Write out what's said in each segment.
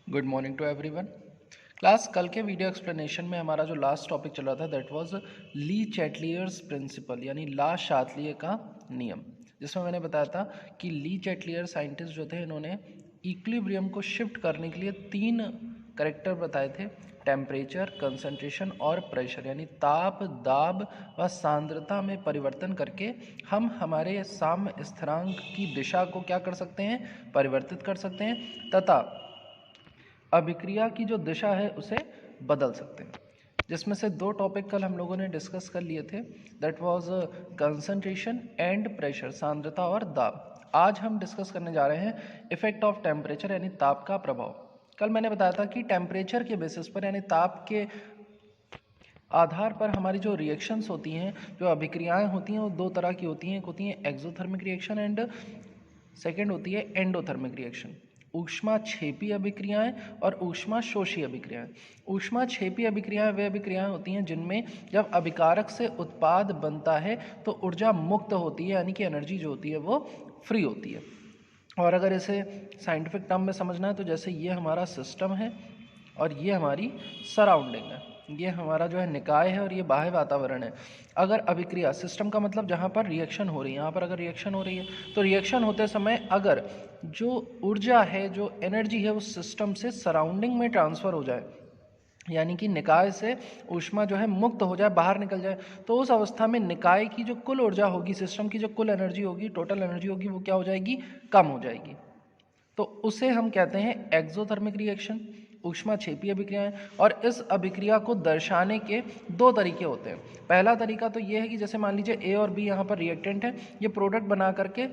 Good morning to everyone. Class कल के video explanation में हमारा जो लास्ट टॉपिक चल रहा था that was Le Chatelier's principle यानी ला शातलिय का नियम, जिसमें मैंने बताया था कि ली चैटलियर साइंटिस्ट जो थे इन्होंने इक्विलिब्रियम को शिफ्ट करने के लिए 3 करेक्टर बताए थे, टेम्परेचर, कंसंट्रेशन और प्रेशर, यानी ताप, दाब व सांद्रता में परिवर्तन करके हम हमारे साम्य स्थिरांक की दिशा को क्या कर सकते हैं, परिवर्तित कर सकते हैं तथा अभिक्रिया की जो दिशा है उसे बदल सकते हैं। जिसमें से 2 टॉपिक कल हम लोगों ने डिस्कस कर लिए थे, that was concentration and pressure, सांद्रता और दाब। आज हम डिस्कस करने जा रहे हैं इफेक्ट ऑफ टेम्परेचर यानी ताप का प्रभाव। कल मैंने बताया था कि टेम्परेचर के बेसिस पर यानी ताप के आधार पर हमारी जो रिएक्शंस होती हैं, जो अभिक्रियाएं होती हैं, वो 2 तरह की होती हैं। एक होती है एक्सोथर्मिक रिएक्शन एंड सेकेंड होती है एंडोथर्मिक रिएक्शन। ऊष्माक्षेपी अभिक्रियाएं और ऊष्माशोषी अभिक्रियाएं। ऊष्माक्षेपी अभिक्रियाएं वे अभिक्रियाएं होती हैं जिनमें जब अभिकारक से उत्पाद बनता है तो ऊर्जा मुक्त होती है, यानी कि एनर्जी जो होती है वो फ्री होती है। और अगर इसे साइंटिफिक टर्म में समझना है तो जैसे ये हमारा सिस्टम है और ये हमारी सराउंडिंग है, ये हमारा जो है निकाय है और ये बाह्य वातावरण है। अगर अभिक्रिया, सिस्टम का मतलब जहाँ पर रिएक्शन हो रही है, यहाँ पर अगर रिएक्शन हो रही है तो रिएक्शन होते समय अगर जो ऊर्जा है, जो एनर्जी है, उस सिस्टम से सराउंडिंग में ट्रांसफ़र हो जाए, यानी कि निकाय से ऊष्मा जो है मुक्त हो जाए, बाहर निकल जाए, तो उस अवस्था में निकाय की जो कुल ऊर्जा होगी, सिस्टम की जो कुल एनर्जी होगी, टोटल एनर्जी होगी, वो क्या हो जाएगी, कम हो जाएगी। तो उसे हम कहते हैं एक्सोथर्मिक रिएक्शन, ऊष्माक्षेपी अभिक्रियाएं। और इस अभिक्रिया को दर्शाने के 2 तरीके होते हैं। पहला तरीका तो ये है कि जैसे मान लीजिए ए और बी यहाँ पर रिएक्टेंट है, ये प्रोडक्ट बना करके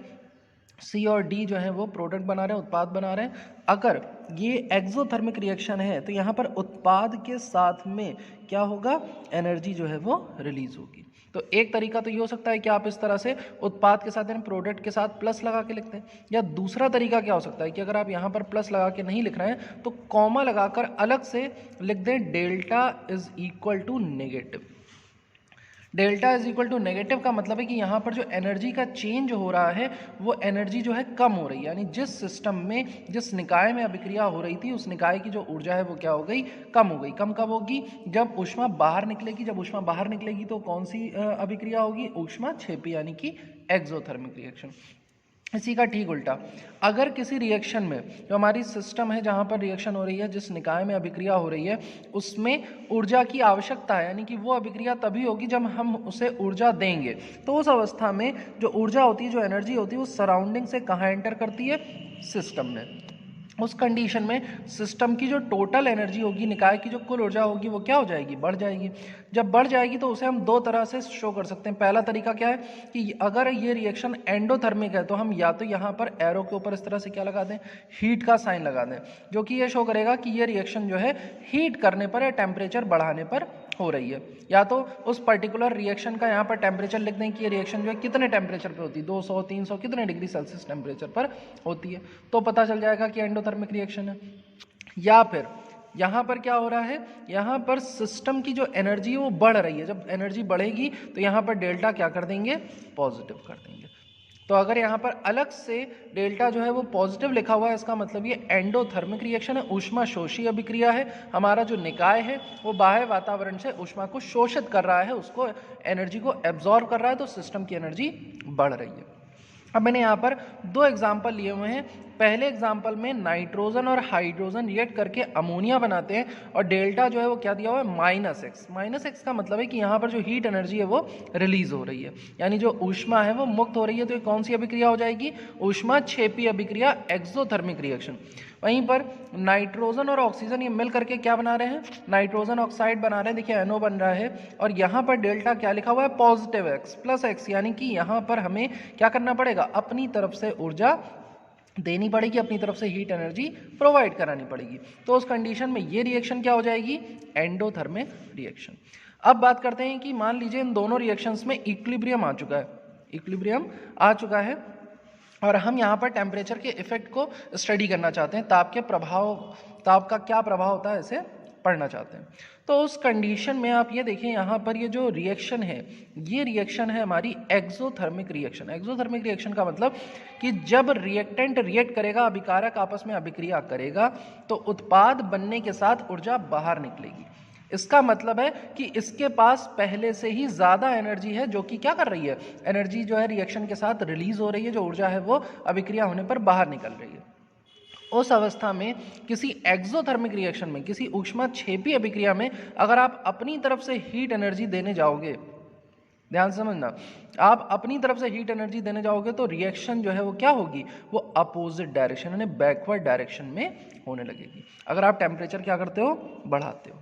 सी और डी जो है वो प्रोडक्ट बना रहे हैं, उत्पाद बना रहे हैं। अगर ये एक्सोथर्मिक रिएक्शन है तो यहाँ पर उत्पाद के साथ में क्या होगा, एनर्जी जो है वो रिलीज होगी। तो एक तरीका तो ये हो सकता है कि आप इस तरह से उत्पाद के साथ यानी प्रोडक्ट के साथ प्लस लगा के लिखते हैं, या दूसरा तरीका क्या हो सकता है कि अगर आप यहाँ पर प्लस लगा के नहीं लिख रहे हैं तो कॉमा लगाकर अलग से लिख दें delta is equal to negative. Delta is equal to negative का मतलब है कि यहाँ पर जो एनर्जी का चेंज हो रहा है वो एनर्जी जो है कम हो रही है, यानी जिस सिस्टम में, जिस निकाय में अभिक्रिया हो रही थी उस निकाय की जो ऊर्जा है वो क्या हो गई, कम हो गई। कम कब होगी, जब ऊष्मा बाहर निकलेगी। जब ऊष्मा बाहर निकलेगी तो कौन सी अभिक्रिया होगी, ऊष्माक्षेपी यानी कि एक्सोथर्मिक रिएक्शन। इसी का ठीक उल्टा, अगर किसी रिएक्शन में, जो हमारी सिस्टम है जहाँ पर रिएक्शन हो रही है, जिस निकाय में अभिक्रिया हो रही है, उसमें ऊर्जा की आवश्यकता है, यानी कि वो अभिक्रिया तभी होगी जब हम उसे ऊर्जा देंगे। तो उस अवस्था में जो ऊर्जा होती है, जो एनर्जी होती है, वो सराउंडिंग से कहाँ एंटर करती है, सिस्टम में। उस कंडीशन में सिस्टम की जो टोटल एनर्जी होगी, निकाय की जो कुल ऊर्जा होगी, वो क्या हो जाएगी, बढ़ जाएगी। जब बढ़ जाएगी तो उसे हम 2 तरह से शो कर सकते हैं। पहला तरीका क्या है कि अगर ये रिएक्शन एंडोथर्मिक है तो हम या तो यहाँ पर एरो के ऊपर इस तरह से क्या लगा दें, हीट का साइन लगा दें, जो कि ये शो करेगा कि ये रिएक्शन जो है हीट करने पर या टेम्परेचर बढ़ाने पर हो रही है। या तो उस पर्टिकुलर रिएक्शन का यहाँ पर टेम्परेचर लिख दें कि ये रिएक्शन जो है कितने टेम्परेचर पे होती है, 200, 300, कितने डिग्री सेल्सियस टेम्परेचर पर होती है, तो पता चल जाएगा कि एंडोथर्मिक रिएक्शन है। या फिर यहाँ पर क्या हो रहा है, यहाँ पर सिस्टम की जो एनर्जी है वो बढ़ रही है। जब एनर्जी बढ़ेगी तो यहाँ पर डेल्टा क्या कर देंगे, पॉजिटिव कर देंगे। तो अगर यहाँ पर अलग से डेल्टा जो है वो पॉजिटिव लिखा हुआ है, इसका मतलब ये एंडोथर्मिक रिएक्शन है, ऊष्माशोषी अभिक्रिया है। हमारा जो निकाय है वो बाह्य वातावरण से ऊष्मा को शोषित कर रहा है, उसको एनर्जी को एब्जॉर्ब कर रहा है, तो सिस्टम की एनर्जी बढ़ रही है। अब मैंने यहाँ पर 2 एग्जाम्पल लिए हुए हैं। पहले एग्जाम्पल में नाइट्रोजन और हाइड्रोजन रिएक्ट करके अमोनिया बनाते हैं और डेल्टा जो है वो क्या दिया हुआ है, -x। -x का मतलब है कि यहाँ पर जो हीट एनर्जी है वो रिलीज हो रही है, यानी जो ऊष्मा है वो मुक्त हो रही है। तो ये कौन सी अभिक्रिया हो जाएगी, ऊष्माक्षेपी अभिक्रिया, एक्सोथर्मिक रिएक्शन। वहीं पर नाइट्रोजन और ऑक्सीजन ये मिल करके क्या बना रहे हैं, नाइट्रोजन ऑक्साइड बना रहे हैं, देखिए NO बन रहा है, और यहाँ पर डेल्टा क्या लिखा हुआ है, पॉजिटिव x प्लस x, यानी कि यहाँ पर हमें क्या करना पड़ेगा, अपनी तरफ से ऊर्जा देनी पड़ेगी, अपनी तरफ से हीट एनर्जी प्रोवाइड करानी पड़ेगी। तो उस कंडीशन में ये रिएक्शन क्या हो जाएगी, एंडोथर्मिक रिएक्शन। अब बात करते हैं कि मान लीजिए इन दोनों रिएक्शंस में इक्विलिब्रियम आ चुका है, इक्विलिब्रियम आ चुका है, और हम यहाँ पर टेम्परेचर के इफेक्ट को स्टडी करना चाहते हैं, ताप के प्रभाव, ताप का क्या प्रभाव होता है इसे पढ़ना चाहते हैं। तो उस कंडीशन में आप ये देखें, यहाँ पर ये जो रिएक्शन है, ये रिएक्शन है हमारी एक्सोथर्मिक रिएक्शन। एक्सोथर्मिक रिएक्शन का मतलब कि जब रिएक्टेंट रिएक्ट करेगा, अभिकारक आपस में अभिक्रिया करेगा, तो उत्पाद बनने के साथ ऊर्जा बाहर निकलेगी। इसका मतलब है कि इसके पास पहले से ही ज़्यादा एनर्जी है, जो कि क्या कर रही है, एनर्जी जो है रिएक्शन के साथ रिलीज हो रही है, जो ऊर्जा है वो अभिक्रिया होने पर बाहर निकल रही है। उस अवस्था में किसी एक्सोथर्मिक रिएक्शन में, किसी ऊष्माक्षेपी अभिक्रिया में अगर आप अपनी तरफ से हीट एनर्जी देने जाओगे, ध्यान से समझना, आप अपनी तरफ से हीट एनर्जी देने जाओगे तो रिएक्शन जो है वो क्या होगी, वो अपोजिट डायरेक्शन यानी बैकवर्ड डायरेक्शन में होने लगेगी। अगर आप टेम्परेचर क्या करते हो, बढ़ाते हो,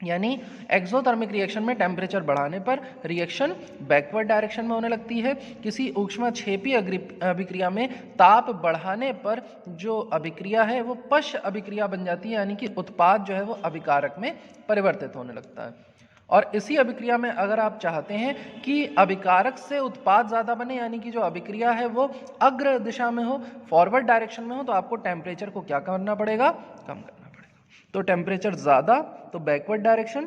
यानी एक्सोथर्मिक रिएक्शन में टेम्परेचर बढ़ाने पर रिएक्शन बैकवर्ड डायरेक्शन में होने लगती है। किसी ऊष्माक्षेपी अभिक्रिया में ताप बढ़ाने पर जो अभिक्रिया है वो पश्च अभिक्रिया बन जाती है, यानी कि उत्पाद जो है वो अभिकारक में परिवर्तित होने लगता है। और इसी अभिक्रिया में अगर आप चाहते हैं कि अभिकारक से उत्पाद ज़्यादा बने, यानी कि जो अभिक्रिया है वो अग्र दिशा में हो, फॉरवर्ड डायरेक्शन में हो, तो आपको टेम्परेचर को क्या करना पड़ेगा, कम करना। तो टेम्परेचर ज़्यादा तो बैकवर्ड डायरेक्शन,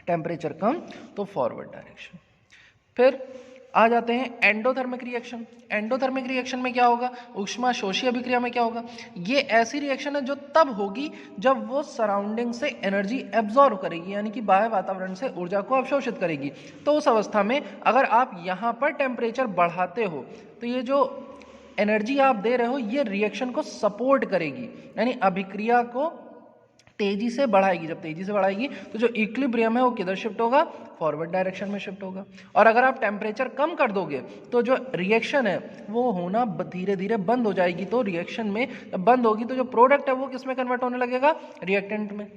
टेम्परेचर कम तो फॉरवर्ड डायरेक्शन। फिर आ जाते हैं एंडोथर्मिक रिएक्शन। एंडोथर्मिक रिएक्शन में क्या होगा, ऊष्माशोषी अभिक्रिया में क्या होगा, ये ऐसी रिएक्शन है जो तब होगी जब वो सराउंडिंग से एनर्जी एब्जॉर्ब करेगी, यानी कि बाह्य वातावरण से ऊर्जा को अवशोषित करेगी। तो उस अवस्था में अगर आप यहाँ पर टेम्परेचर बढ़ाते हो तो ये जो एनर्जी आप दे रहे हो ये रिएक्शन को सपोर्ट करेगी, यानी अभिक्रिया को तेजी से बढ़ाएगी। जब तेजी से बढ़ाएगी तो जो इक्विलिब्रियम है वो किधर शिफ्ट होगा, फॉरवर्ड डायरेक्शन में शिफ्ट होगा। और अगर आप टेम्परेचर कम कर दोगे तो जो रिएक्शन है वो होना धीरे धीरे बंद हो जाएगी। तो रिएक्शन में जब बंद होगी तो जो प्रोडक्ट है वो किस में कन्वर्ट होने लगेगा, रिएक्टेंट में।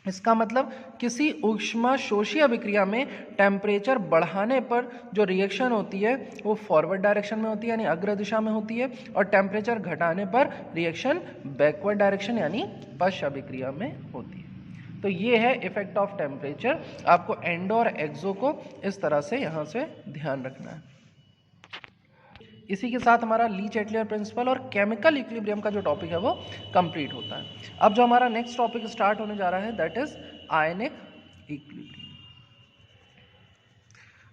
इसका मतलब किसी ऊष्माशोषी अभिक्रिया में टेम्परेचर बढ़ाने पर जो रिएक्शन होती है वो फॉरवर्ड डायरेक्शन में होती है, यानी अग्र दिशा में होती है, और टेम्परेचर घटाने पर रिएक्शन बैकवर्ड डायरेक्शन यानी पश्च अभिक्रिया में होती है। तो ये है इफेक्ट ऑफ टेम्परेचर। आपको एंडो और एक्सो को इस तरह से यहाँ से ध्यान रखना है। इसी के साथ हमारा ली चैटलियर प्रिंसिपल और केमिकल इक्विलिब्रियम का जो टॉपिक है वो कंप्लीट होता है। अब जो हमारा नेक्स्ट टॉपिक स्टार्ट होने जा रहा है that is ionic equilibrium.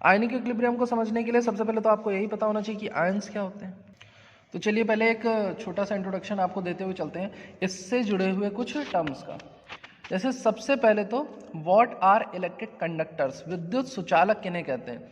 Ionic equilibrium को समझने के लिए सबसे पहले तो आपको यही पता होना चाहिए कि आयंस क्या होते हैं। तो चलिए पहले एक छोटा सा इंट्रोडक्शन आपको देते हुए चलते हैं इससे जुड़े हुए कुछ टर्म्स का। जैसे सबसे पहले तो व्हाट आर इलेक्ट्रिक कंडक्टर्स, विद्युत सुचालक किन्हें कहते हैं,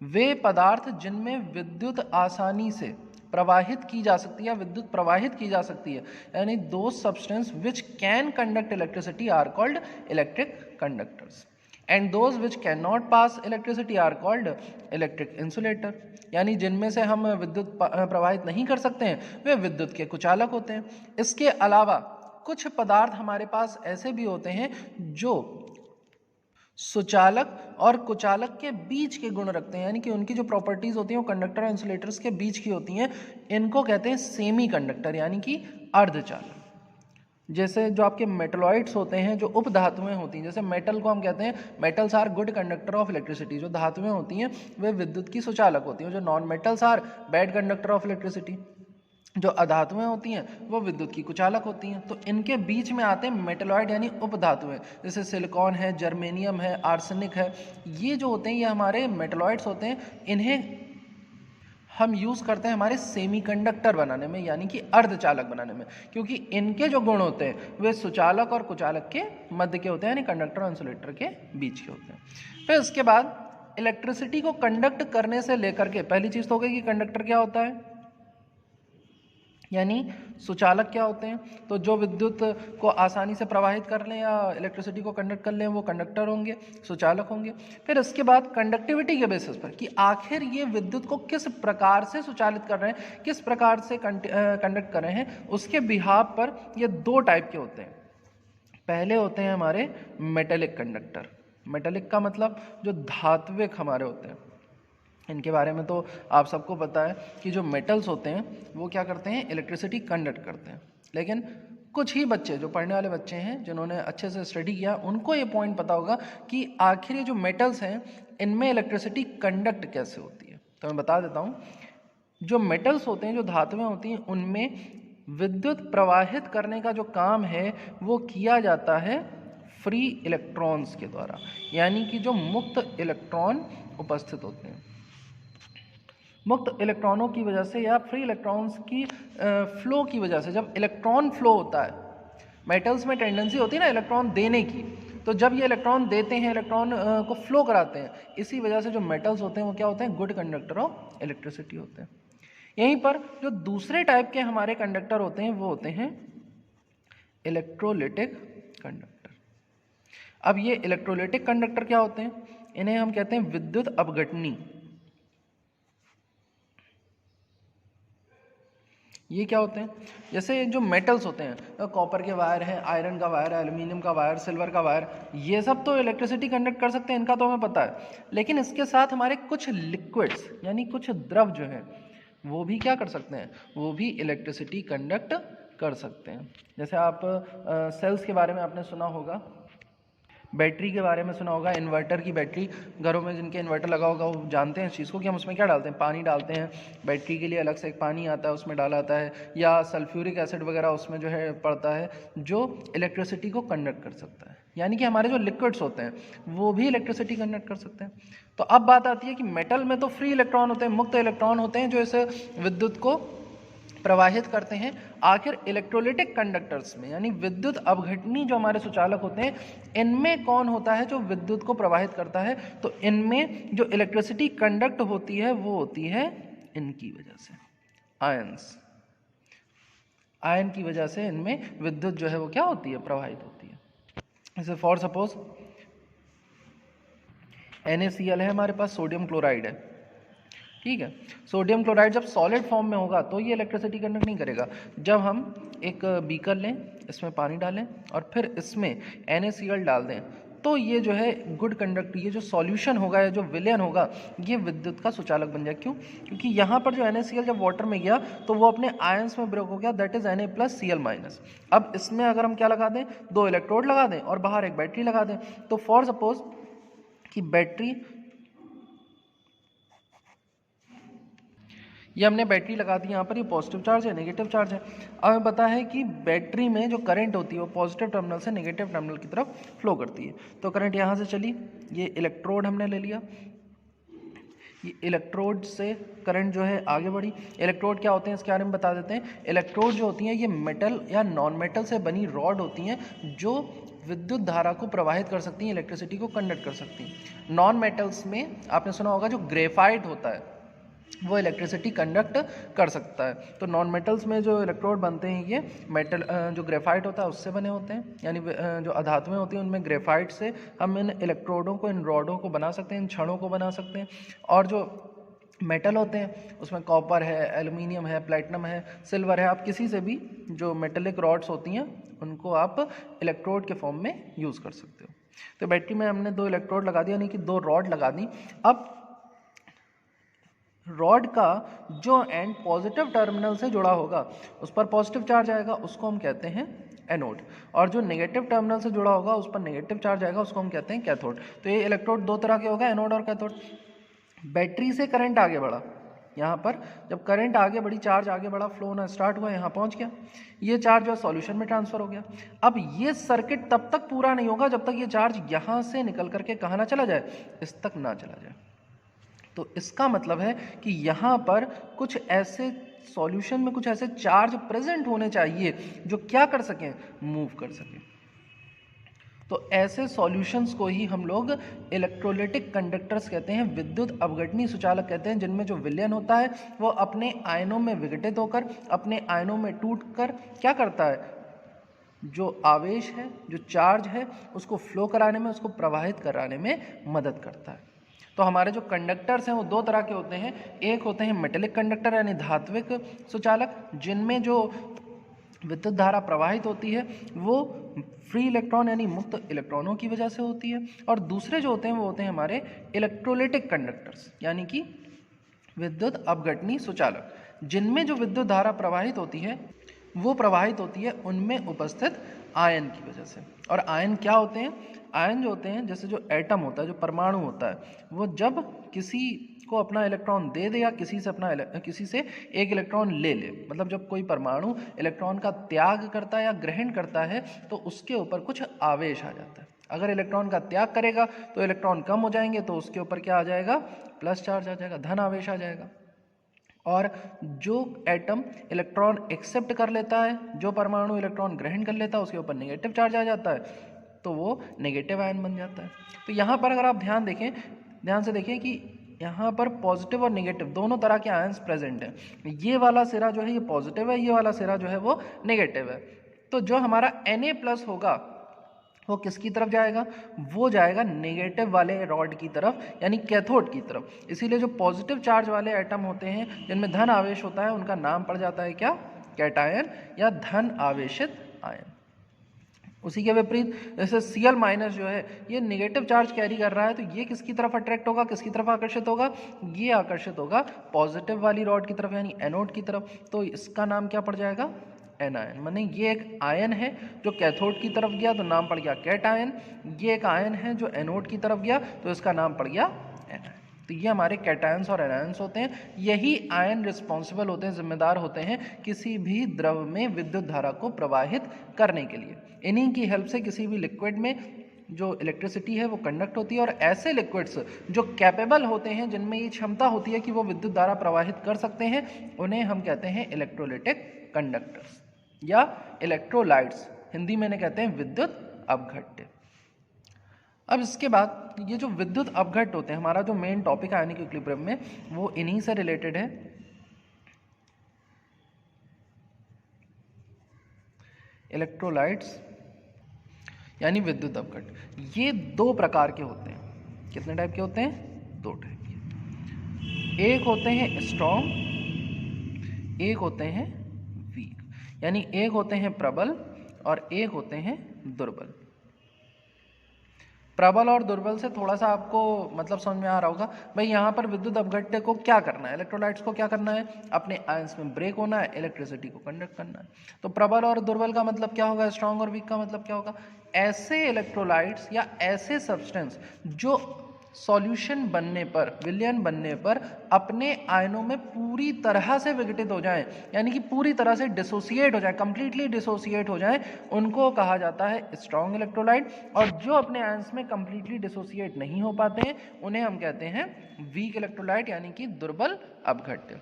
वे पदार्थ जिनमें विद्युत आसानी से प्रवाहित की जा सकती है, विद्युत प्रवाहित की जा सकती है, यानी दो substance which can conduct electricity are called electric conductors and those which can not pass electricity are called electric insulator. यानी जिनमें से हम विद्युत प्रवाहित नहीं कर सकते हैं वे विद्युत के कुचालक होते हैं। इसके अलावा कुछ पदार्थ हमारे पास ऐसे भी होते हैं जो सुचालक और कुचालक के बीच के गुण रखते हैं, यानी कि उनकी जो प्रॉपर्टीज होती हैं वो कंडक्टर और इंसुलेटर्स के बीच की होती हैं। इनको कहते हैं सेमी कंडक्टर यानी कि अर्धचालक। जैसे जो आपके मेटलॉइड्स होते हैं, जो उपधातुएं होती हैं, जैसे मेटल को हम कहते हैं metals are good conductor of electricity. जो धातुएं होती हैं वे विद्युत की सुचालक होती हैं। जो non metals are bad conductor of electricity. जो अधातुएं होती हैं वो विद्युत की कुचालक होती हैं। तो इनके बीच में आते हैं मेटलॉइड यानी उपधातुएं, जैसे सिलिकॉन है, जर्मेनियम है, आर्सेनिक है। ये जो होते हैं ये हमारे मेटलॉइड्स होते हैं। इन्हें हम यूज़ करते हैं हमारे सेमीकंडक्टर बनाने में, यानी कि अर्धचालक बनाने में, क्योंकि इनके जो गुण होते हैं वे सुचालक और कुचालक के मध्य के होते हैं, यानी कंडक्टर और इंसुलेटर के बीच के होते हैं। फिर उसके बाद इलेक्ट्रिसिटी को कंडक्ट करने से लेकर के, पहली चीज़ तो हो गई कि कंडक्टर क्या होता है, यानी सुचालक क्या होते हैं। तो जो विद्युत को आसानी से प्रवाहित कर लें या इलेक्ट्रिसिटी को कंडक्ट कर लें वो कंडक्टर होंगे, सुचालक होंगे। फिर इसके बाद कंडक्टिविटी के बेसिस पर कि आखिर ये विद्युत को किस प्रकार से सुचालित कर रहे हैं, किस प्रकार से कंडक्ट कर रहे हैं, उसके बिहाव पर ये दो टाइप के होते हैं। पहले होते हैं हमारे मेटेलिक कंडक्टर। मेटेलिक का मतलब जो धात्विक हमारे होते हैं। इनके बारे में तो आप सबको पता है कि जो मेटल्स होते हैं वो क्या करते हैं, इलेक्ट्रिसिटी कंडक्ट करते हैं। लेकिन कुछ ही बच्चे, जो पढ़ने वाले बच्चे हैं, जिन्होंने अच्छे से स्टडी किया, उनको ये पॉइंट पता होगा कि आखिर ये जो मेटल्स हैं इनमें इलेक्ट्रिसिटी कंडक्ट कैसे होती है। तो मैं बता देता हूँ। जो मेटल्स होते हैं, जो धातुएं होती हैं, उनमें विद्युत प्रवाहित करने का जो काम है वो किया जाता है फ्री इलेक्ट्रॉन्स के द्वारा, यानी कि जो मुक्त इलेक्ट्रॉन उपस्थित होते हैं। मुक्त इलेक्ट्रॉनों की वजह से या फ्री इलेक्ट्रॉन्स की फ्लो की वजह से, जब इलेक्ट्रॉन फ्लो होता है, मेटल्स में टेंडेंसी होती है ना इलेक्ट्रॉन देने की, तो जब ये इलेक्ट्रॉन देते हैं, इलेक्ट्रॉन को फ्लो कराते हैं, इसी वजह से जो मेटल्स होते हैं वो क्या होते हैं, गुड कंडक्टर ऑफ इलेक्ट्रिसिटी होते हैं। यहीं पर जो दूसरे टाइप के हमारे कंडक्टर होते हैं वो होते हैं इलेक्ट्रोलिटिक कंडक्टर। अब ये इलेक्ट्रोलिटिक कंडक्टर क्या होते हैं, इन्हें हम कहते हैं विद्युत अपघटनी। ये क्या होते हैं, जैसे जो मेटल्स होते हैं, कॉपर के वायर हैं, आयरन का वायर है, एल्युमिनियम का वायर, सिल्वर का वायर, ये सब तो इलेक्ट्रिसिटी कंडक्ट कर सकते हैं, इनका तो हमें पता है। लेकिन इसके साथ हमारे कुछ लिक्विड्स यानी कुछ द्रव जो है वो भी क्या कर सकते हैं, वो भी इलेक्ट्रिसिटी कंडक्ट कर सकते हैं। जैसे आप सेल्स के बारे में आपने सुना होगा, बैटरी के बारे में सुना होगा, इन्वर्टर की बैटरी, घरों में जिनके इन्वर्टर लगा होगा वो जानते हैं इस चीज़ को कि हम उसमें क्या डालते हैं, पानी डालते हैं। बैटरी के लिए अलग से एक पानी आता है, उसमें डाला जाता है, या सल्फ्यूरिक एसिड वगैरह उसमें जो है पड़ता है, जो इलेक्ट्रिसिटी को कंडक्ट कर सकता है। यानी कि हमारे जो लिक्विड्स होते हैं वो भी इलेक्ट्रिसिटी कंडक्ट कर सकते हैं। तो अब बात आती है कि मेटल में तो फ्री इलेक्ट्रॉन होते हैं, मुक्त इलेक्ट्रॉन होते हैं जो इस विद्युत को प्रवाहित करते हैं। आखिर इलेक्ट्रोलिटिक कंडक्टर्स में यानी विद्युत अपघटनी जो हमारे सुचालक होते हैं, इनमें कौन होता है जो विद्युत को प्रवाहित करता है, तो इनमें जो इलेक्ट्रिसिटी कंडक्ट होती है वो होती है इनकी वजह से, आयंस। आयन की वजह से इनमें विद्युत जो है वो क्या होती है, प्रवाहित होती है। जैसे फॉर सपोज NaCl है हमारे पास, सोडियम क्लोराइड है, ठीक है। सोडियम क्लोराइड जब सॉलिड फॉर्म में होगा तो ये इलेक्ट्रिसिटी कंडक्ट नहीं करेगा। जब हम एक बीकर लें, इसमें पानी डालें और फिर इसमें NaCl डाल दें, तो ये जो है गुड कंडक्ट, ये जो सॉल्यूशन होगा या जो विलयन होगा ये विद्युत का सुचालक बन जाए। क्यों? क्योंकि यहाँ पर जो NaCl जब वाटर में गया तो वो अपने आयंस में ब्रेक हो गया, दैट इज Na+Cl-। अब इसमें अगर हम क्या लगा दें, 2 इलेक्ट्रोड लगा दें और बाहर एक बैटरी लगा दें, तो फॉर सपोज कि बैटरी, ये हमने बैटरी लगा दी, यहाँ पर ये पॉजिटिव चार्ज है, नेगेटिव चार्ज है। अब हमें पता है कि बैटरी में जो करंट होती है वो पॉजिटिव टर्मिनल से नेगेटिव टर्मिनल की तरफ फ्लो करती है। तो करंट यहाँ से चली, ये इलेक्ट्रोड हमने ले लिया, ये इलेक्ट्रोड से करंट जो है आगे बढ़ी। इलेक्ट्रोड क्या होते हैं इसके बारे में बता देते हैं। इलेक्ट्रोड जो होती हैं ये मेटल या नॉन मेटल से बनी रॉड होती हैं जो विद्युत धारा को प्रवाहित कर सकती हैं, इलेक्ट्रिसिटी को कंडक्ट कर सकती हैं। नॉन मेटल्स में आपने सुना होगा जो ग्रेफाइट होता है वो इलेक्ट्रिसिटी कंडक्ट कर सकता है। तो नॉन मेटल्स में जो इलेक्ट्रोड बनते हैं ये मेटल जो ग्रेफाइट होता है उससे बने होते हैं, यानी जो अधातुएं होती हैं उनमें ग्रेफाइट से हम इन इलेक्ट्रोडों को, इन रॉडों को बना सकते हैं, इन छड़ों को बना सकते हैं। और जो मेटल होते हैं उसमें कॉपर है, एल्युमिनियम है, प्लेटिनम है, सिल्वर है, आप किसी से भी जो मेटेलिक रॉड्स होती हैं उनको आप इलेक्ट्रोड के फॉर्म में यूज़ कर सकते हो। तो बैटरी में हमने 2 इलेक्ट्रोड लगा दिया, यानी कि 2 रॉड लगा दी। अब रॉड का जो एंड पॉजिटिव टर्मिनल से जुड़ा होगा उस पर पॉजिटिव चार्ज आएगा, उसको हम कहते हैं एनोड, और जो नेगेटिव टर्मिनल से जुड़ा होगा उस पर नेगेटिव चार्ज आएगा, उसको हम कहते हैं कैथोड। तो ये इलेक्ट्रोड 2 तरह के होगा, एनोड और कैथोड। बैटरी से करंट आगे बढ़ा, यहाँ पर जब करंट आगे बढ़ी, चार्ज आगे बढ़ा, फ्लो होना स्टार्ट हुआ, यहाँ पहुँच गया, ये चार्ज जो है सॉल्यूशन में ट्रांसफर हो गया। अब ये सर्किट तब तक पूरा नहीं होगा जब तक ये चार्ज यहाँ से निकल करके कहाँ ना चला जाए, इस तक ना चला जाए। तो इसका मतलब है कि यहाँ पर कुछ ऐसे सॉल्यूशन में कुछ ऐसे चार्ज प्रेजेंट होने चाहिए जो क्या कर सकें, मूव कर सकें। तो ऐसे सॉल्यूशंस को ही हम लोग इलेक्ट्रोलिटिक कंडक्टर्स कहते हैं, विद्युत अपघटनी सुचालक कहते हैं, जिनमें जो विलयन होता है वो अपने आयनों में विघटित होकर, अपने आयनों में टूटकर क्या करता है, जो आवेश है, जो चार्ज है, उसको फ्लो कराने में, उसको प्रवाहित कराने में मदद करता है। तो हमारे जो कंडक्टर्स हैं वो 2 तरह के होते हैं। एक होते हैं मेटेलिक कंडक्टर यानी धात्विक सुचालक, जिनमें जो विद्युत धारा प्रवाहित होती है वो फ्री इलेक्ट्रॉन यानी मुक्त इलेक्ट्रॉनों की वजह से होती है। और दूसरे जो होते हैं वो होते हैं हमारे इलेक्ट्रोलिटिक कंडक्टर्स यानी कि विद्युत अपघटनी सुचालक, जिनमें जो विद्युत धारा प्रवाहित होती है वो प्रवाहित होती है उनमें उपस्थित आयन की वजह से। और आयन क्या होते हैं? आयन जो होते हैं, जैसे जो एटम होता है, जो परमाणु होता है, वो जब किसी को अपना इलेक्ट्रॉन दे दे या किसी से एक इलेक्ट्रॉन ले ले, मतलब जब कोई परमाणु इलेक्ट्रॉन का त्याग करता है या ग्रहण करता है तो उसके ऊपर कुछ आवेश आ जाता है। अगर इलेक्ट्रॉन का त्याग करेगा तो इलेक्ट्रॉन कम हो जाएंगे, तो उसके ऊपर क्या आ जाएगा, प्लस चार्ज आ जाएगा, धन आवेश आ जाएगा। और जो एटम इलेक्ट्रॉन एक्सेप्ट कर लेता है, जो परमाणु इलेक्ट्रॉन ग्रहण कर लेता है, उसके ऊपर नेगेटिव चार्ज आ जाता है, तो वो नेगेटिव आयन बन जाता है। तो यहाँ पर अगर आप ध्यान से देखें कि यहाँ पर पॉजिटिव और नेगेटिव दोनों तरह के आयंस प्रेजेंट हैं। ये वाला सिरा जो है ये पॉजिटिव है, ये वाला सिरा जो है वो नेगेटिव है। तो जो हमारा Na+ होगा वो किसकी तरफ जाएगा, वो जाएगा नेगेटिव वाले रॉड की तरफ, यानी कैथोड की तरफ। इसीलिए जो पॉजिटिव चार्ज वाले एटम होते हैं जिनमें धन आवेश होता है, उनका नाम पड़ जाता है क्या, कैटायन या धन आवेशित आयन। उसी के विपरीत जैसे Cl- जो है ये नेगेटिव चार्ज कैरी कर रहा है, तो ये किसकी तरफ अट्रैक्ट होगा, किसकी तरफ आकर्षित होगा, ये आकर्षित होगा पॉजिटिव वाली रॉड की तरफ, यानी एनोड की तरफ। तो इसका नाम क्या पड़ जाएगा, एनायन। माने ये एक आयन है जो कैथोड की तरफ गया तो नाम पड़ गया कैटायन, ये एक आयन है जो एनोड की तरफ गया तो इसका नाम पड़ गया एनायन। तो ये हमारे कैटायंस और एनायंस होते हैं। यही आयन रिस्पॉन्सिबल होते हैं, जिम्मेदार होते हैं किसी भी द्रव में विद्युत धारा को प्रवाहित करने के लिए। इन्हीं की हेल्प से किसी भी लिक्विड में जो इलेक्ट्रिसिटी है वो कंडक्ट होती है, और ऐसे लिक्विड्स जो कैपेबल होते हैं, जिनमें ये क्षमता होती है कि वो विद्युत धारा प्रवाहित कर सकते हैं, उन्हें हम कहते हैं इलेक्ट्रोलिटिक कंडक्टर्स या इलेक्ट्रोलाइट्स। हिंदी में इन्हें कहते हैं विद्युत अपघट्य। अब इसके बाद ये जो विद्युत अपघट्ट होते हैं, हमारा जो मेन टॉपिक है आयनिक इक्विलिब्रियम में, वो इन्हीं से रिलेटेड है। इलेक्ट्रोलाइट्स यानी विद्युत अपघट्ट, ये दो प्रकार के होते हैं। कितने टाइप के होते हैं, दो टाइप के। एक होते हैं स्ट्रॉन्ग, एक होते हैं वीक। यानी एक होते हैं प्रबल और एक होते हैं दुर्बल। प्रबल और दुर्बल से थोड़ा सा आपको मतलब समझ में आ रहा होगा भाई, यहाँ पर विद्युत अपघट्य को क्या करना है, इलेक्ट्रोलाइट्स को क्या करना है, अपने आयंस में ब्रेक होना है, इलेक्ट्रिसिटी को कंडक्ट करना है। तो प्रबल और दुर्बल का मतलब क्या होगा, स्ट्रांग और वीक का मतलब क्या होगा, ऐसे इलेक्ट्रोलाइट्स या ऐसे सब्सटेंस जो सॉल्यूशन बनने पर, विलयन बनने पर अपने आयनों में पूरी तरह से विघटित हो जाएं, यानी कि पूरी तरह से डिसोसिएट हो जाए, कंप्लीटली डिसोसिएट हो जाएं, उनको कहा जाता है स्ट्रॉन्ग इलेक्ट्रोलाइट। और जो अपने आयंस में कंप्लीटली डिसोसिएट नहीं हो पाते हैं, उन्हें हम कहते हैं वीक इलेक्ट्रोलाइट, यानी कि दुर्बल अपघट्य।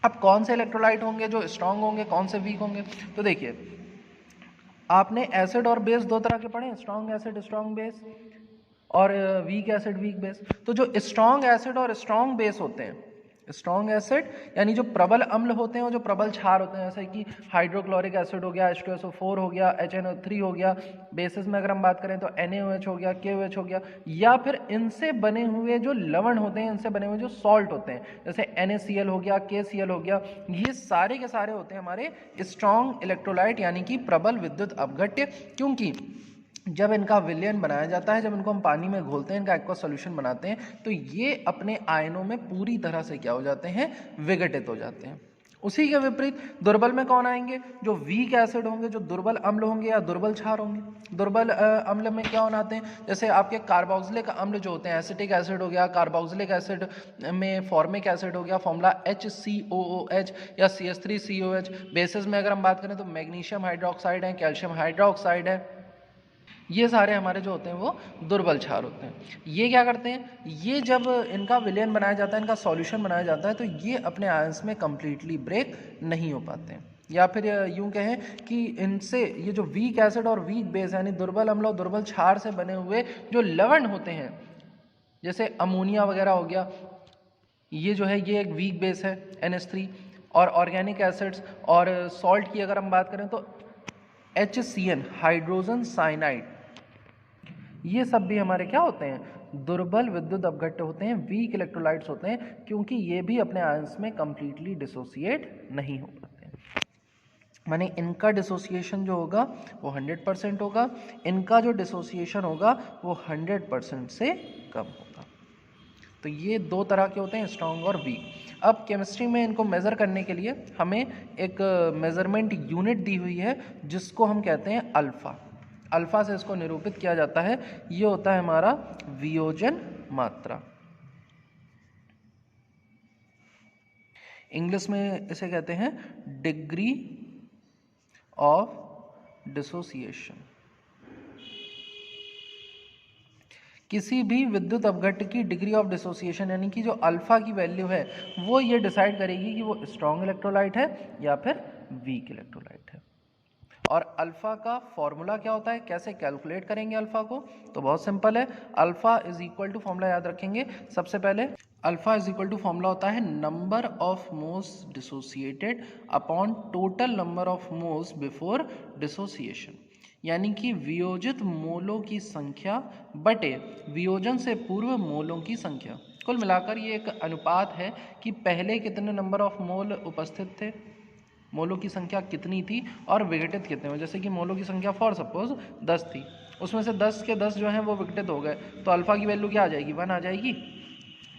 अब कौन से इलेक्ट्रोलाइट होंगे जो स्ट्रॉन्ग होंगे, कौन से वीक होंगे, तो देखिए आपने एसिड और बेस दो तरह के पढ़े, स्ट्रॉन्ग एसिड स्ट्रॉन्ग बेस, और वीक एसिड वीक बेस। तो जो स्ट्रॉन्ग एसिड और स्ट्रॉन्ग बेस होते हैं, स्ट्रॉन्ग एसिड यानी जो प्रबल अम्ल होते हैं और जो प्रबल क्षार होते हैं, जैसे कि हाइड्रोक्लोरिक एसिड हो गया, H2SO4 हो गया, HNO3 हो गया। बेसिस में अगर हम बात करें तो NaOH हो गया, KOH हो गया, या फिर इनसे बने हुए जो लवण होते हैं, इनसे बने हुए जो सॉल्ट होते हैं, जैसे NaCl हो गया, KCl हो गया, ये सारे के सारे होते हैं हमारे स्ट्रॉन्ग इलेक्ट्रोलाइट, यानी कि प्रबल विद्युत अपघट्य। क्योंकि जब इनका विलयन बनाया जाता है, जब इनको हम पानी में घोलते हैं, इनका एक्वा सॉल्यूशन बनाते हैं, तो ये अपने आयनों में पूरी तरह से क्या हो जाते हैं, विघटित हो जाते हैं। उसी के विपरीत दुर्बल में कौन आएंगे, जो वीक एसिड होंगे, जो दुर्बल अम्ल होंगे या दुर्बल क्षार होंगे। दुर्बल अम्ल में क्या होना आते हैं, जैसे आपके कार्बोक्सिलिक अम्ल जो होते हैं, एसिटिक एसिड हो गया, कार्बोक्सिलिक एसिड में फॉर्मिक एसिड हो गया, फॉर्मूला HCOOH या CH3COH। बेसिस में अगर हम बात करें तो मैग्नीशियम हाइड्रोक्साइड है, कैल्शियम हाइड्रोक्साइड है, ये सारे हमारे जो होते हैं वो दुर्बल क्षार होते हैं। ये क्या करते हैं, ये जब इनका विलयन बनाया जाता है, इनका सॉल्यूशन बनाया जाता है, तो ये अपने आयंस में कंप्लीटली ब्रेक नहीं हो पाते हैं। या फिर यूं कहें कि इनसे ये जो वीक एसिड और वीक बेस यानी दुर्बल अम्ल और दुर्बल क्षार से बने हुए जो लवण होते हैं, जैसे अमोनिया वगैरह हो गया, ये जो है ये एक वीक बेस है NH3। और ऑर्गेनिक एसिड्स और सॉल्ट की अगर हम बात करें तो HCN हाइड्रोजन साइनाइड, ये सब भी हमारे क्या होते हैं, दुर्बल विद्युत अपघट्य होते हैं, वीक इलेक्ट्रोलाइट्स होते हैं, क्योंकि ये भी अपने आयंस में कंप्लीटली डिसोसिएट नहीं हो पाते हैं। माने इनका डिसोसिएशन जो होगा वो 100% होगा, इनका जो डिसोसिएशन होगा वो 100% से कम होगा। तो ये दो तरह के होते हैं, स्ट्रॉन्ग और वीक। अब केमिस्ट्री में इनको मेज़र करने के लिए हमें एक मेज़रमेंट यूनिट दी हुई है, जिसको हम कहते हैं अल्फ़ा। अल्फ़ा से इसको निरूपित किया जाता है, ये होता है हमारा वियोजन मात्रा। इंग्लिश में इसे कहते हैं डिग्री ऑफ डिसोसिएशन। किसी भी विद्युत अपघट्ट की डिग्री ऑफ डिसोसिएशन यानी कि जो अल्फा की वैल्यू है वो ये डिसाइड करेगी कि वो स्ट्रॉन्ग इलेक्ट्रोलाइट है या फिर वीक इलेक्ट्रोलाइट है। और अल्फा का फॉर्मूला क्या होता है, कैसे कैलकुलेट करेंगे अल्फा को, तो बहुत सिंपल है। Alpha is equal to formula याद रखेंगे सबसे पहले, alpha is equal to formula होता है number of moles dissociated upon total number of moles before dissociation, यानी कि वियोजित मोलों की संख्या बटे वियोजन से पूर्व मोलों की संख्या। कुल मिलाकर ये एक अनुपात है कि पहले कितने नंबर ऑफ मोल उपस्थित थे, मोलों की संख्या कितनी थी और विघटित कितने हुए। जैसे कि मोलों की संख्या फॉर सपोज 10 थी, उसमें से 10 के 10 जो हैं वो विघटित हो गए, तो अल्फा की वैल्यू क्या आ जाएगी, 1 आ जाएगी।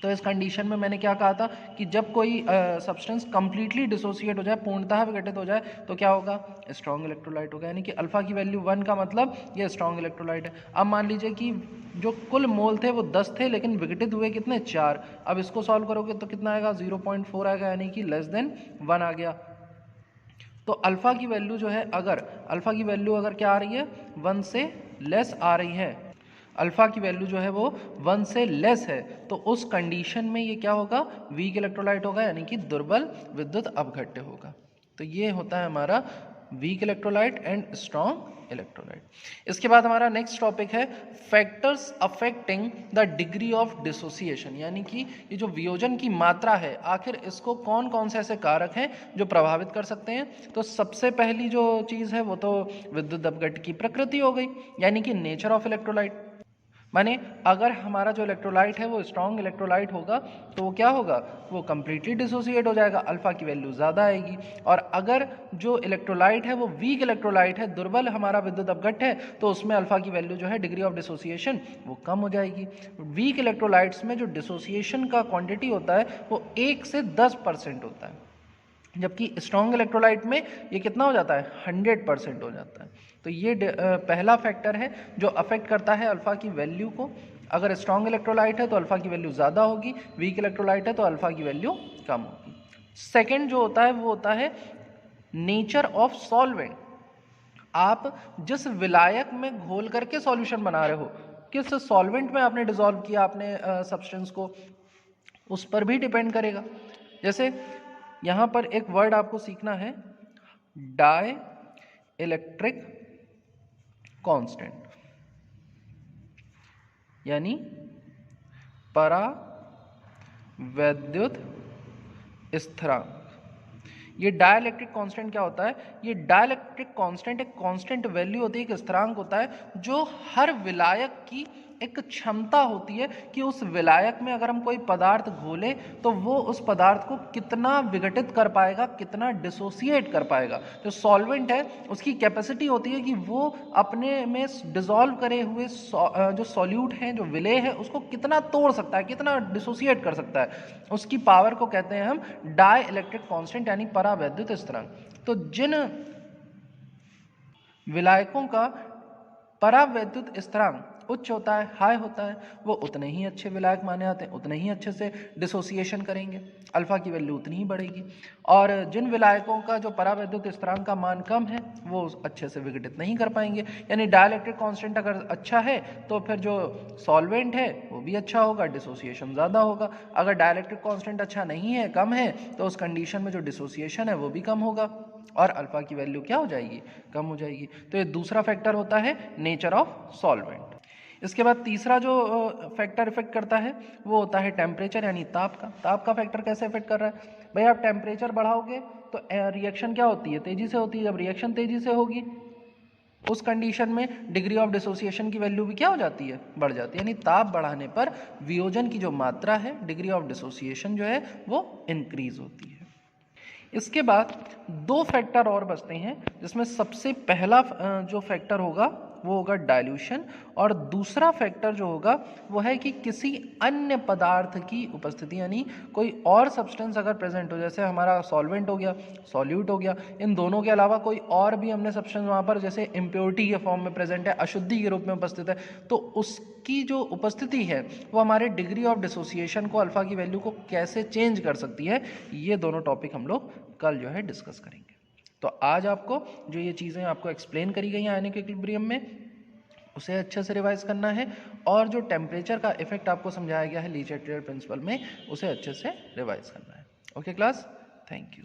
तो इस कंडीशन में मैंने क्या कहा था कि जब कोई सब्सटेंस कंप्लीटली डिसोसिएट हो जाए, पूर्णतः विघटित हो जाए, तो क्या होगा, स्ट्रॉन्ग इलेक्ट्रोलाइट होगा। यानी कि अल्फा की वैल्यू 1 का मतलब ये स्ट्रॉन्ग इलेक्ट्रोलाइट है। अब मान लीजिए कि जो कुल मोल थे वो 10 थे लेकिन विघटित हुए कितने, 4। अब इसको सॉल्व करोगे तो कितना आएगा, 0.4 आएगा, यानी कि लेस देन 1 आ गया। तो अल्फा की वैल्यू जो है, अगर अल्फा की वैल्यू अगर क्या आ रही है, 1 से लेस आ रही है, अल्फा की वैल्यू जो है वो 1 से लेस है, तो उस कंडीशन में ये क्या होगा, वीक इलेक्ट्रोलाइट होगा, यानी कि दुर्बल विद्युत अपघट्य होगा। तो ये होता है हमारा weak electrolyte and strong electrolyte. इसके बाद हमारा नेक्स्ट टॉपिक है factors affecting the degree of dissociation, यानी कि ये जो वियोजन की मात्रा है, आखिर इसको कौन कौन से ऐसे कारक हैं जो प्रभावित कर सकते हैं। तो सबसे पहली जो चीज़ है वो तो विद्युत अपघट्य की प्रकृति हो गई, यानी कि नेचर ऑफ इलेक्ट्रोलाइट। माने अगर हमारा जो इलेक्ट्रोलाइट है वो स्ट्रॉन्ग इलेक्ट्रोलाइट होगा तो वो क्या होगा, वो कंप्लीटली डिसोसिएट हो जाएगा, अल्फा की वैल्यू ज़्यादा आएगी। और अगर जो इलेक्ट्रोलाइट है वो वीक इलेक्ट्रोलाइट है, दुर्बल हमारा विद्युत अपघट्य है, तो उसमें अल्फा की वैल्यू जो है डिग्री ऑफ डिसोसिएशन वो कम हो जाएगी। वीक इलेक्ट्रोलाइट्स में जो डिसोसिएशन का क्वांटिटी होता है वो 1 से 10% होता है, जबकि स्ट्रॉन्ग इलेक्ट्रोलाइट में ये कितना हो जाता है, 100% हो जाता है। तो ये पहला फैक्टर है जो अफेक्ट करता है अल्फा की वैल्यू को। अगर स्ट्रॉन्ग इलेक्ट्रोलाइट है तो अल्फा की वैल्यू ज़्यादा होगी, वीक इलेक्ट्रोलाइट है तो अल्फा की वैल्यू कम होगी। सेकेंड जो होता है वो होता है नेचर ऑफ सॉल्वेंट। आप जिस विलायक में घोल करके सॉल्यूशन बना रहे हो, किस सॉल्वेंट में आपने डिसॉल्व किया आपने सब्सटेंस को, उस पर भी डिपेंड करेगा। जैसे यहाँ पर एक वर्ड आपको सीखना है, डाई इलेक्ट्रिक कांस्टेंट, यानी परावैद्युत स्थिरांक। ये डाइलेक्ट्रिक कांस्टेंट क्या होता है, ये डाइलेक्ट्रिक कांस्टेंट एक कांस्टेंट वैल्यू होती है, एक स्थिरांक होता है जो हर विलायक की एक क्षमता होती है कि उस विलायक में अगर हम कोई पदार्थ घोले तो वो उस पदार्थ को कितना विघटित कर पाएगा, कितना डिसोसिएट कर पाएगा। जो सॉल्वेंट है उसकी कैपेसिटी होती है कि वो अपने में डिसॉल्व करे हुए जो सॉल्यूट हैं, जो विलेय है, उसको कितना तोड़ सकता है, कितना डिसोसिएट कर सकता है, उसकी पावर को कहते हैं हम डाई इलेक्ट्रिक कांस्टेंट, यानी परावैद्युत स्थिरांक। तो जिन विलायकों का परावैद्युत स्थिरांक उच्च होता है, हाई होता है, वो उतने ही अच्छे विलायक माने जाते हैं, उतने ही अच्छे से डिसोसिएशन करेंगे, अल्फा की वैल्यू उतनी ही बढ़ेगी। और जिन विलायकों का जो परावैद्युत स्थिरांक का मान कम है वो अच्छे से विघटित नहीं कर पाएंगे। यानी डाइलेक्ट्रिक कांस्टेंट अगर अच्छा है तो फिर जो सॉल्वेंट है वो भी अच्छा होगा, डिसोसिएशन ज़्यादा होगा। अगर डाइलेक्ट्रिक कांस्टेंट अच्छा नहीं है, कम है, तो उस कंडीशन में जो डिसोसिएशन है वो भी कम होगा और अल्फा की वैल्यू क्या हो जाएगी, कम हो जाएगी। तो ये दूसरा फैक्टर होता है नेचर ऑफ सॉल्वेंट। इसके बाद तीसरा जो फैक्टर इफेक्ट करता है वो होता है टेम्परेचर, यानी ताप का। ताप का फैक्टर कैसे इफेक्ट कर रहा है, भाई आप टेम्परेचर बढ़ाओगे तो रिएक्शन क्या होती है, तेजी से होती है। जब रिएक्शन तेजी से होगी उस कंडीशन में डिग्री ऑफ डिसोसिएशन की वैल्यू भी क्या हो जाती है, बढ़ जाती है। यानी ताप बढ़ाने पर वियोजन की जो मात्रा है, डिग्री ऑफ डिसोसिएशन जो है वो इंक्रीज होती है। इसके बाद दो फैक्टर और बचते हैं, जिसमें सबसे पहला जो फैक्टर होगा वो होगा डाइल्यूशन, और दूसरा फैक्टर जो होगा वो है कि किसी अन्य पदार्थ की उपस्थिति, यानी कोई और सब्सटेंस अगर प्रेजेंट हो, जैसे हमारा सॉल्वेंट हो गया, सॉल्यूट हो गया, इन दोनों के अलावा कोई और भी हमने सब्सटेंस वहाँ पर जैसे इम्प्योरिटी के फॉर्म में प्रेजेंट है, अशुद्धि के रूप में उपस्थित है, तो उसकी जो उपस्थिति है वो हमारे डिग्री ऑफ डिसोसिएशन को, अल्फा की वैल्यू को कैसे चेंज कर सकती है। ये दोनों टॉपिक हम लोग कल जो है डिस्कस करेंगे। तो आज आपको जो ये चीज़ें आपको एक्सप्लेन करी गई हैं आयनिक इक्विलिब्रियम में, उसे अच्छे से रिवाइज करना है, और जो टेम्परेचर का इफेक्ट आपको समझाया गया है ली चैटलियर प्रिंसिपल में, उसे अच्छे से रिवाइज करना है। Okay class, thank you.